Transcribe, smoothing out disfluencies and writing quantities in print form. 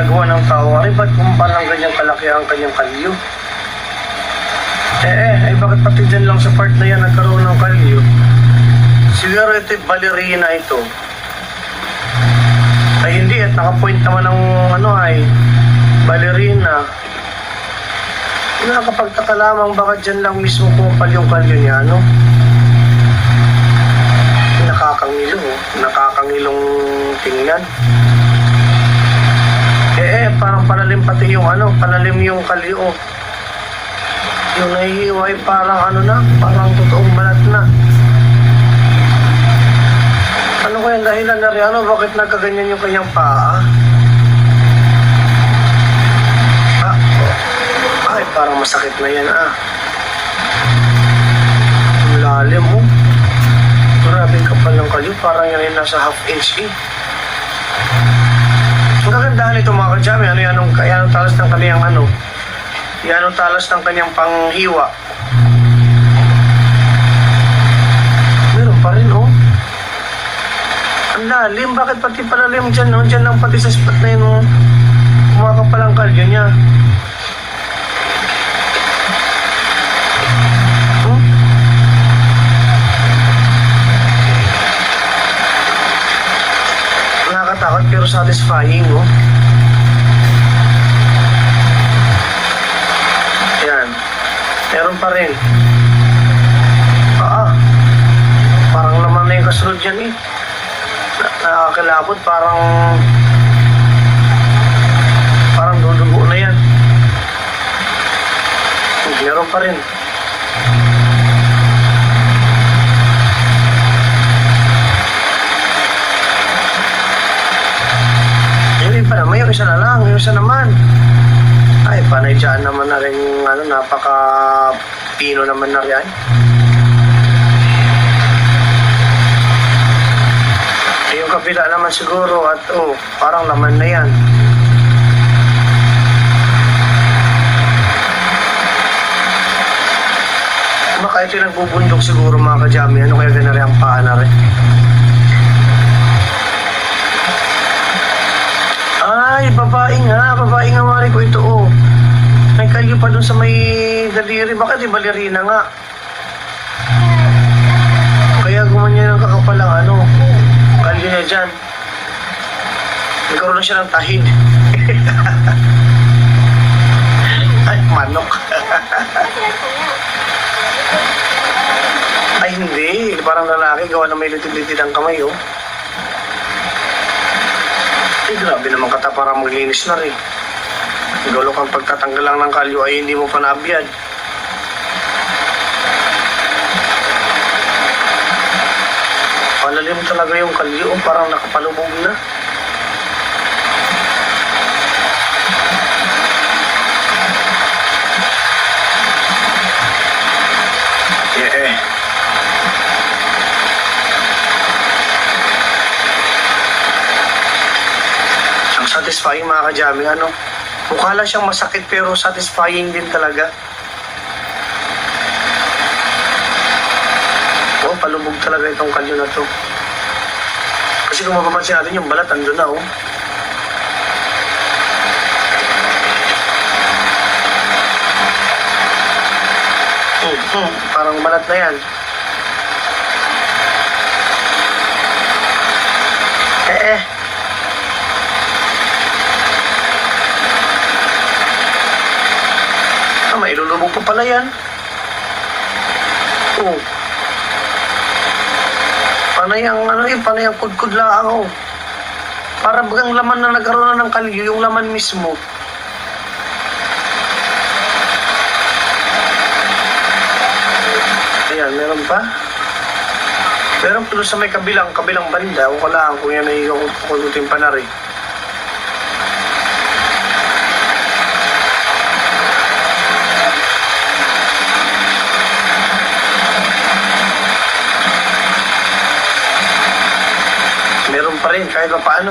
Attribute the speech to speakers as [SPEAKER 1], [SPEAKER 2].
[SPEAKER 1] ginagawa ng tao, ay ba't kung palang ganyang kalaki ang kanyang kalyo? Ay bakit pati dyan lang sa part na yan nagkaroon ng kalyo? Siguro ito ballerina ito. Ay hindi, at nakapoint naman ng ay ballerina. Nakakapagtaka lamang baka dyan lang mismo kupal yung kalyo niya, Nakakangilo, nakakangilong tingnan. Parang palalim pati yung palalim yung kalyo. Yung nahihiway parang parang totoong balat na. Ano kaya dahilan na rin, bakit nagkaganyan yung kanyang paa? Ay, parang masakit na yan, Ang lalim, Maraming kapal ng kalyo, parang yan ay nasa half inch, Ang kagandahan nito mga kadyami, yan ang talas ng kanyang yan ang talas ng kanyang panghiwa. Meron pa rin, Ang lalim, bakit pati palalim dyan, Dyan lang pati sa spot na yun, kumakapal ang kalyo niya. Nakakatakot pero satisfying, Yan. Meron pa rin. Parang laman na yung kasunod dyan, Nakakilabot, parang dudugo na yan. Meron pa rin. Hindi pa naman, yung isa na lang, yung isa naman. Ay, panay dyan naman na rin yung napaka-pino naman na rin. Yung kabila naman siguro at parang laman na yan. Baka ito yung nagbubundok siguro mga kadyami. Ano kaya ganari ang paa na rin? Ay, babae nga mari ko ito, May kalyo pa dun sa may daliri. Bakit di ballerina nga? Kaya gumanyan ang kakapalang kalyo niya dyan. Nagkaroon na siya ng tahid. Ay, manok. Ay, hindi. Parang lalaki. Gawa na may litid-litid ang kamay, Ay, grabe naman kataparang maglinis na rin. Gulok ang pagtatanggal lang ng kalyo ay hindi mo pa nabiyad. Palalim talaga yung kalyo, parang nakapalubog na. Satisfying mga kadyami, mukha lang siyang masakit pero satisfying din talaga. Palubog talaga itong kalyo na to. Kasi kung mapapansin natin yung balat, andun na, Parang balat na yan. Mailulubog pa pala yan. Panay ang kudkud lang, Para bagang laman na nagkaroon na ng kalyo, yung laman mismo. Ayan, meron pa. Meron pa sa may kabilang banda. Wala kung yan ay kukutin pa na rin. Meron pa rin kahit pa paano.